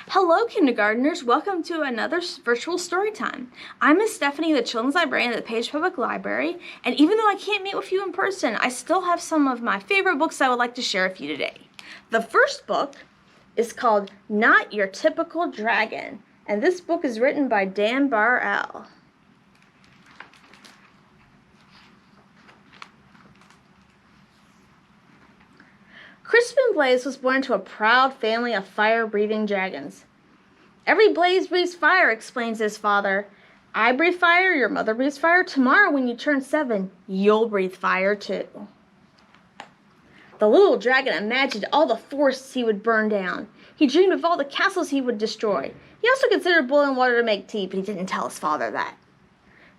Hello, kindergartners. Welcome to another virtual story time. I'm Miss Stephani, the Children's Librarian at the Page Public Library, and even though I can't meet with you in person, I still have some of my favorite books I would like to share with you today. The first book is called Not Your Typical Dragon, and this book is written by Dan Barrell. Crispin Blaze was born into a proud family of fire-breathing dragons. Every blaze breathes fire, explains his father. I breathe fire, your mother breathes fire. Tomorrow when you turn 7, you'll breathe fire too. The little dragon imagined all the forests he would burn down. He dreamed of all the castles he would destroy. He also considered boiling water to make tea, but he didn't tell his father that.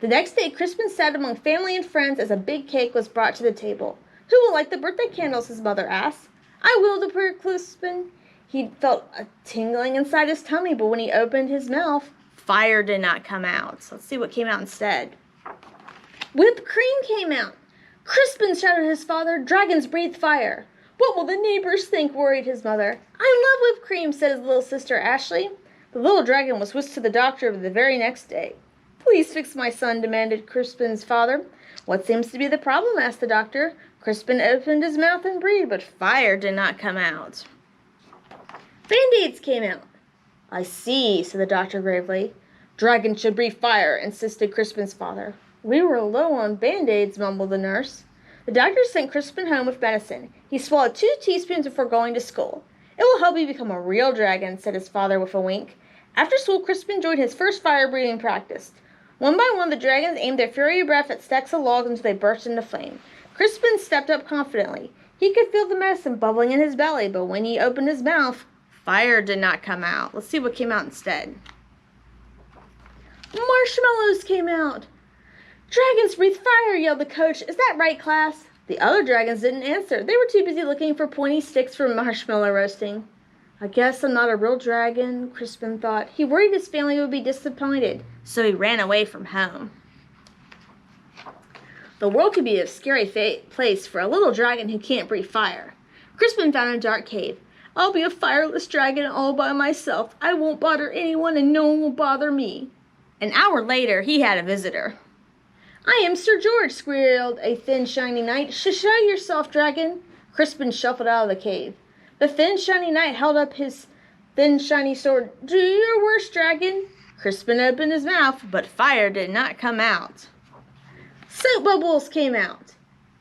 The next day, Crispin sat among family and friends as a big cake was brought to the table. Who will light the birthday candles, his mother asked. I will, declared Crispin. He felt a tingling inside his tummy, but when he opened his mouth, fire did not come out. So let's see what came out instead. Whipped cream came out. Crispin, shouted his father. Dragons breathe fire. What will the neighbors think, worried his mother. I love whipped cream, said his little sister Ashley. The little dragon was whisked to the doctor the very next day. Please fix my son, demanded Crispin's father. What seems to be the problem, asked the doctor. Crispin opened his mouth and breathed, but fire did not come out. Band-Aids came out. I see, said the doctor gravely. Dragons should breathe fire, insisted Crispin's father. We were low on Band-Aids, mumbled the nurse. The doctor sent Crispin home with medicine. He swallowed 2 teaspoons before going to school. It will help you become a real dragon, said his father with a wink. After school, Crispin joined his first fire-breathing practice. One by one, the dragons aimed their fiery breath at stacks of logs until they burst into flame. Crispin stepped up confidently. He could feel the medicine bubbling in his belly, but when he opened his mouth, fire did not come out. Let's see what came out instead. Marshmallows came out. Dragons breathe fire, yelled the coach. Is that right, class? The other dragons didn't answer. They were too busy looking for pointy sticks for marshmallow roasting. I guess I'm not a real dragon, Crispin thought. He worried his family would be disappointed, so he ran away from home. The world could be a scary place for a little dragon who can't breathe fire. Crispin found a dark cave. I'll be a fireless dragon all by myself. I won't bother anyone and no one will bother me. An hour later, he had a visitor. I am Sir George, squealed a thin, shiny knight. Show yourself, dragon. Crispin shuffled out of the cave. The thin, shiny knight held up his thin, shiny sword. Do your worst, dragon. Crispin opened his mouth, but fire did not come out. Soap bubbles came out.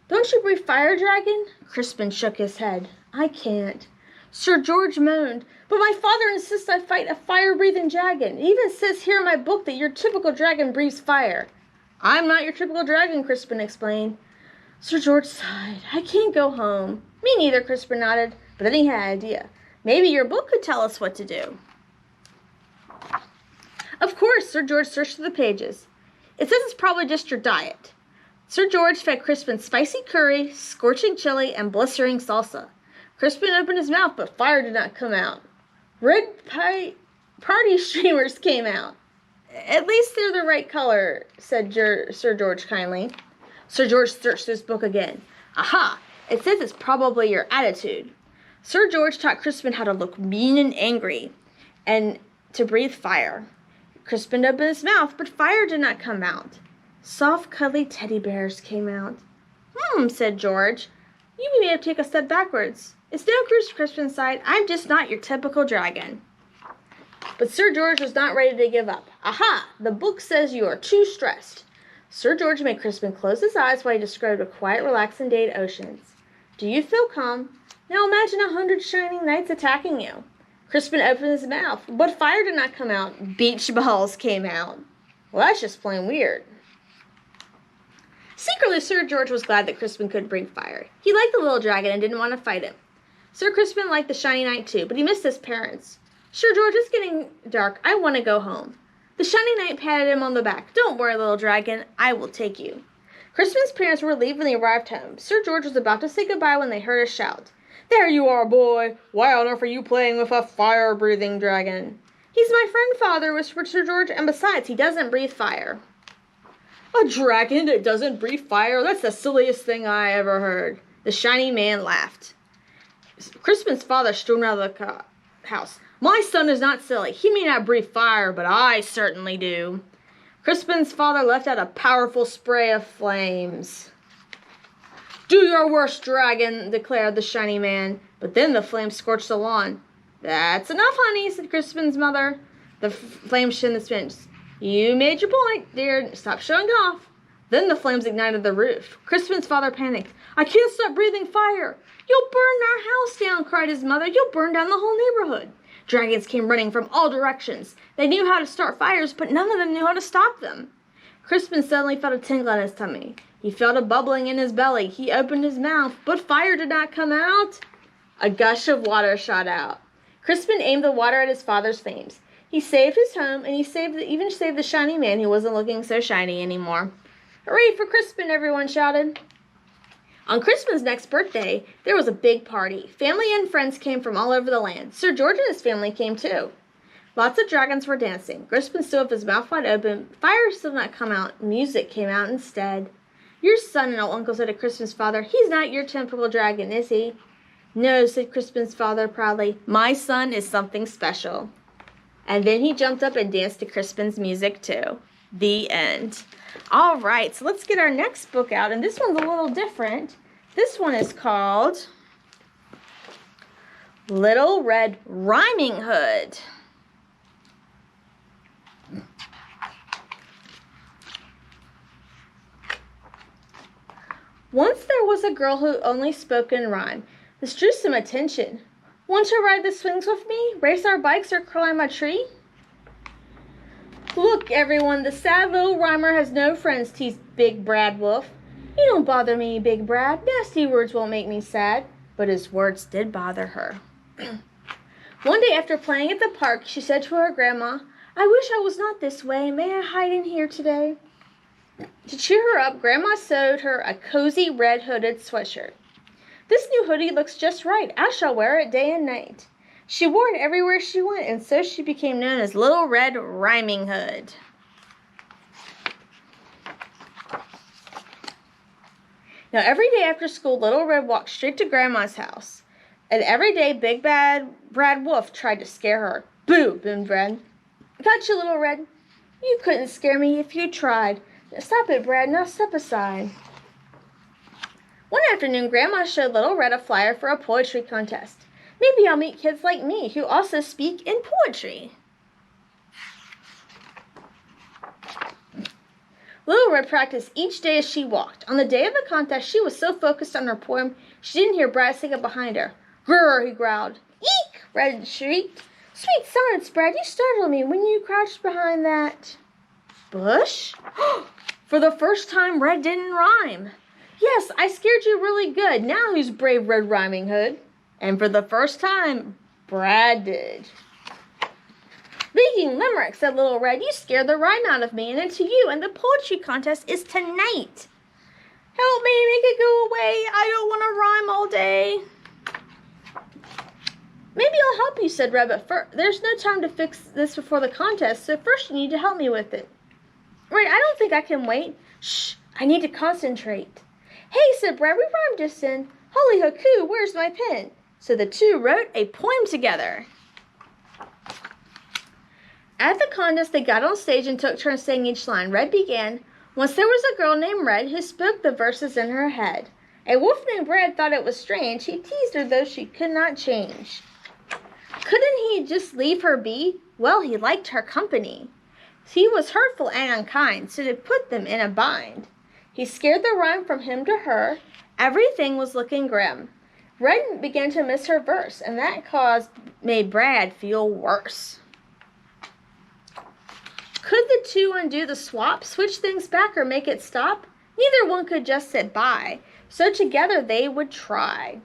Don't you breathe fire, dragon? Crispin shook his head. I can't. Sir George moaned. But my father insists I fight a fire-breathing dragon. It even says here in my book that your typical dragon breathes fire. I'm not your typical dragon, Crispin explained. Sir George sighed. I can't go home. Me neither, Crispin nodded. But then he had an idea. Maybe your book could tell us what to do. Of course, Sir George searched through the pages. It says it's probably just your diet. Sir George fed Crispin spicy curry, scorching chili, and blistering salsa. Crispin opened his mouth, but fire did not come out. Red party streamers came out. At least they're the right color, said Sir George kindly. Sir George searched his book again. Aha! It says it's probably your attitude. Sir George taught Crispin how to look mean and angry, and to breathe fire. Crispin opened his mouth, but fire did not come out. Soft, cuddly teddy bears came out. Said George. You may have to take a step backwards. It's no cruise, Crispin sighed. I'm just not your typical dragon. But Sir George was not ready to give up. Aha! The book says you are too stressed. Sir George made Crispin close his eyes while he described a quiet, relaxing day at Oceans. Do you feel calm? Now imagine 100 shining knights attacking you. Crispin opened his mouth, but fire did not come out. Beach balls came out. Well, that's just plain weird. Secretly, Sir George was glad that Crispin could bring fire. He liked the little dragon and didn't want to fight him. Sir Crispin liked the shiny knight too, but he missed his parents. Sir George, it's getting dark. I want to go home. The shiny knight patted him on the back. Don't worry, little dragon. I will take you. Crispin's parents were relieved when they arrived home. Sir George was about to say goodbye when they heard a shout. There you are, boy. Why on earth are you playing with a fire-breathing dragon? He's my friend, Father, whispered Sir George, and besides, he doesn't breathe fire. A dragon that doesn't breathe fire? That's the silliest thing I ever heard. The shiny man laughed. Crispin's father stormed out of the house. My son is not silly. He may not breathe fire, but I certainly do. Crispin's father let out a powerful spray of flames. Do your worst, dragon, declared the shiny man. But then the flames scorched the lawn. That's enough, honey, said Crispin's mother. The flames shone the spins. You made your point, dear. Stop showing off. Then the flames ignited the roof. Crispin's father panicked. I can't stop breathing fire. You'll burn our house down, cried his mother. You'll burn down the whole neighborhood. Dragons came running from all directions. They knew how to start fires, but none of them knew how to stop them. Crispin suddenly felt a tingle in his tummy. He felt a bubbling in his belly. He opened his mouth, but fire did not come out. A gush of water shot out. Crispin aimed the water at his father's flames. He saved his home, and he even saved the shiny man who wasn't looking so shiny anymore. Hooray for Crispin, everyone shouted. On Crispin's next birthday, there was a big party. Family and friends came from all over the land. Sir George and his family came too. Lots of dragons were dancing. Crispin stood with his mouth wide open. Fire still did not come out. Music came out instead. Your son, and uncle said to Crispin's father, he's not your typical dragon, is he? No, said Crispin's father proudly. My son is something special. And then he jumped up and danced to Crispin's music too. The end. All right, so let's get our next book out, and this one's a little different. This one is called Little Red Riding Hood. Once there was a girl who only spoke in rhyme. This drew some attention. Want to ride the swings with me? Race our bikes or climb a tree? Look, everyone, the sad little rhymer has no friends, teased Big Brad Wolf. You don't bother me, Big Brad. Nasty words won't make me sad. But his words did bother her. One day after playing at the park, she said to her grandma, I wish I was not this way. May I hide in here today? To cheer her up, Grandma sewed her a cozy red hooded sweatshirt. This new hoodie looks just right. I shall wear it day and night. She wore it everywhere she went, and so she became known as Little Red Riding Hood. Now, every day after school, Little Red walked straight to Grandma's house. And every day, Big Bad Brad Wolf tried to scare her. Boo, boomed Brad. Got you, Little Red. You couldn't scare me if you tried. Stop it, Brad. Now step aside. One afternoon, Grandma showed Little Red a flyer for a poetry contest. Maybe I'll meet kids like me who also speak in poetry. Little Red practiced each day as she walked. On the day of the contest, she was so focused on her poem, she didn't hear Brad sing up behind her. Grrr, he growled. Eek, Red shrieked. Sweet science, Brad, you startled me when you crouched behind that bush. For the first time, Red didn't rhyme. Yes, I scared you really good. Now who's brave Red Riding Hood? And for the first time, Brad did. Making limerick, said Little Red. You scared the rhyme out of me and into you, and the poetry contest is tonight. Help me, make it go away. I don't want to rhyme all day. Maybe I'll help you, said Red, but there's no time to fix this before the contest, so first you need to help me with it. Right, I don't think I can wait. Shh, I need to concentrate. Hey, said Brad, we rhymed just in. Holy hoo, where's my pen? So the two wrote a poem together. At the contest, they got on stage and took turns saying each line. Red began, once there was a girl named Red who spoke the verses in her head. A wolf named Red thought it was strange. He teased her, though she could not change. Couldn't he just leave her be? Well, he liked her company. He was hurtful and unkind, so to put them in a bind. He scared the rhyme from him to her. Everything was looking grim. Red began to miss her verse, and that made Brad feel worse. Could the two undo the swap, switch things back, or make it stop? Neither one could just sit by, so together they would try.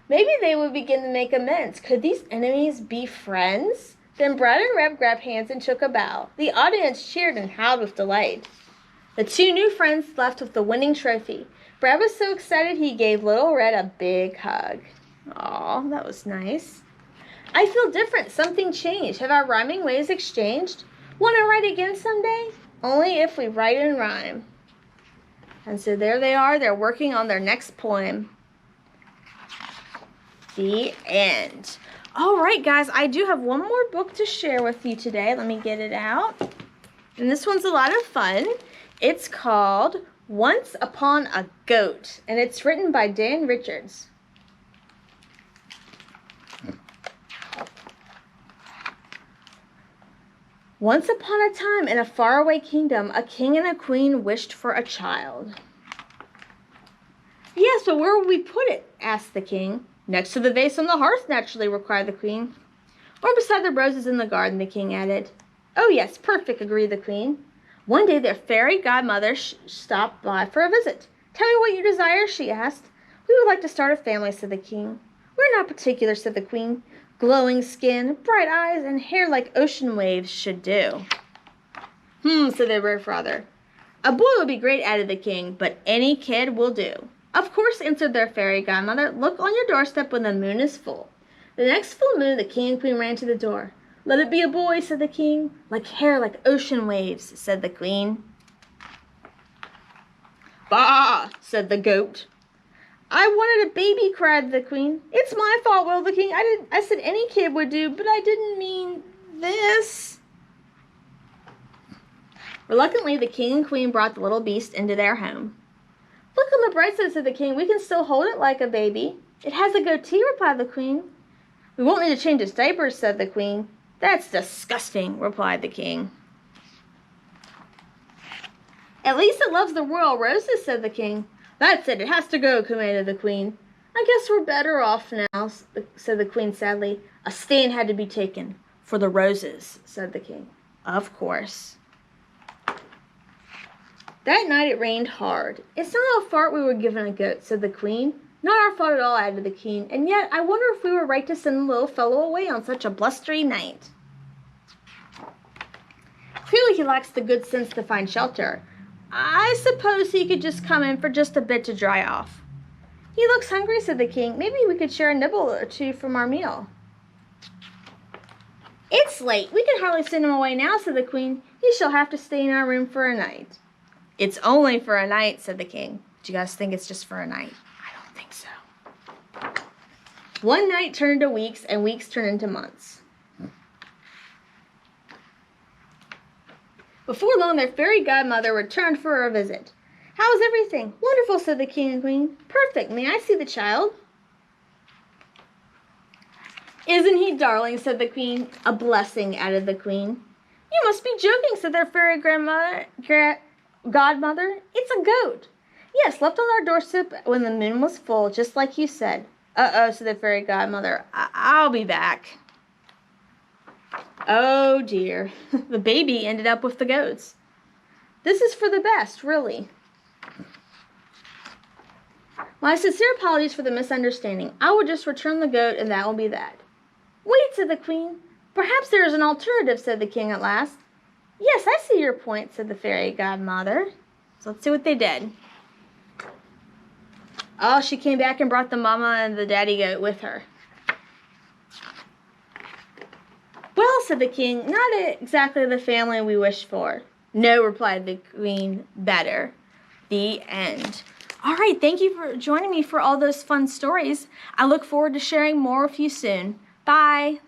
Maybe they would begin to make amends. Could these enemies be friends? Then Brad and Red grabbed hands and took a bow. The audience cheered and howled with delight. The two new friends left with the winning trophy. Brad was so excited he gave Little Red a big hug. Aw, that was nice. I feel different. Something changed. Have our rhyming ways exchanged? Want to write again someday? Only if we write and rhyme. And so there they are. They're working on their next poem. The end. All right, guys, I do have one more book to share with you today. Let me get it out. And this one's a lot of fun. It's called Once Upon a Goat, and it's written by Dan Richards. Once upon a time, in a faraway kingdom, a king and a queen wished for a child. Yes, but where will we put it? Asked the king. Next to the vase on the hearth, naturally, replied the queen. Or beside the roses in the garden, the king added. Oh yes, perfect, agreed the queen. One day their fairy godmother stopped by for a visit. Tell me what you desire, she asked. We would like to start a family, said the king. We're not particular, said the queen. Glowing skin, bright eyes, and hair like ocean waves should do. Said their father. A boy would be great, added the king, but any kid will do. Of course, answered their fairy godmother. Look on your doorstep when the moon is full. The next full moon, the king and queen ran to the door. Let it be a boy, said the king. Like hair, like ocean waves, said the queen. Bah, said the goat. I wanted a baby, cried the queen. It's my fault, wailed the king. I said any kid would do, but I didn't mean this. Reluctantly, the king and queen brought the little beast into their home. Look on the bright side, said the king. We can still hold it like a baby. It has a goatee, replied the queen. We won't need to change its diapers, said the queen. That's disgusting, replied the king. At least it loves the royal roses, said the king. That's it, it has to go, commanded the queen. I guess we're better off now, said the queen sadly. A stand had to be taken for the roses, said the king. Of course. That night it rained hard. It's not our fault we were given a goat, said the queen. Not our fault at all, added the king. And yet, I wonder if we were right to send the little fellow away on such a blustery night. Clearly he lacks the good sense to find shelter. I suppose he could just come in for just a bit to dry off. He looks hungry, said the king. Maybe we could share a nibble or two from our meal. It's late. We can hardly send him away now, said the queen. He shall have to stay in our room for a night. It's only for a night, said the king. Do you guys think it's just for a night? I don't think so. One night turned to weeks, and weeks turned into months. Before long, their fairy godmother returned for a visit. How is everything? Wonderful, said the king and queen. Perfect. May I see the child? Isn't he darling, said the queen. A blessing, added the queen. You must be joking, said their fairy godmother. It's a goat. Yes, left on our doorstep when the moon was full, just like you said. Uh-oh, said the fairy godmother. I'll be back. Oh, dear. The baby ended up with the goats. This is for the best, really. My sincere apologies for the misunderstanding. I will just return the goat, and that will be that. Wait, said the queen. Perhaps there is an alternative, said the king at last. Yes, I see your point, said the fairy godmother. So let's see what they did. Oh, she came back and brought the mama and the daddy goat with her. Well, said the king, not exactly the family we wished for. No, replied the queen, better. The end. All right, thank you for joining me for all those fun stories. I look forward to sharing more with you soon. Bye.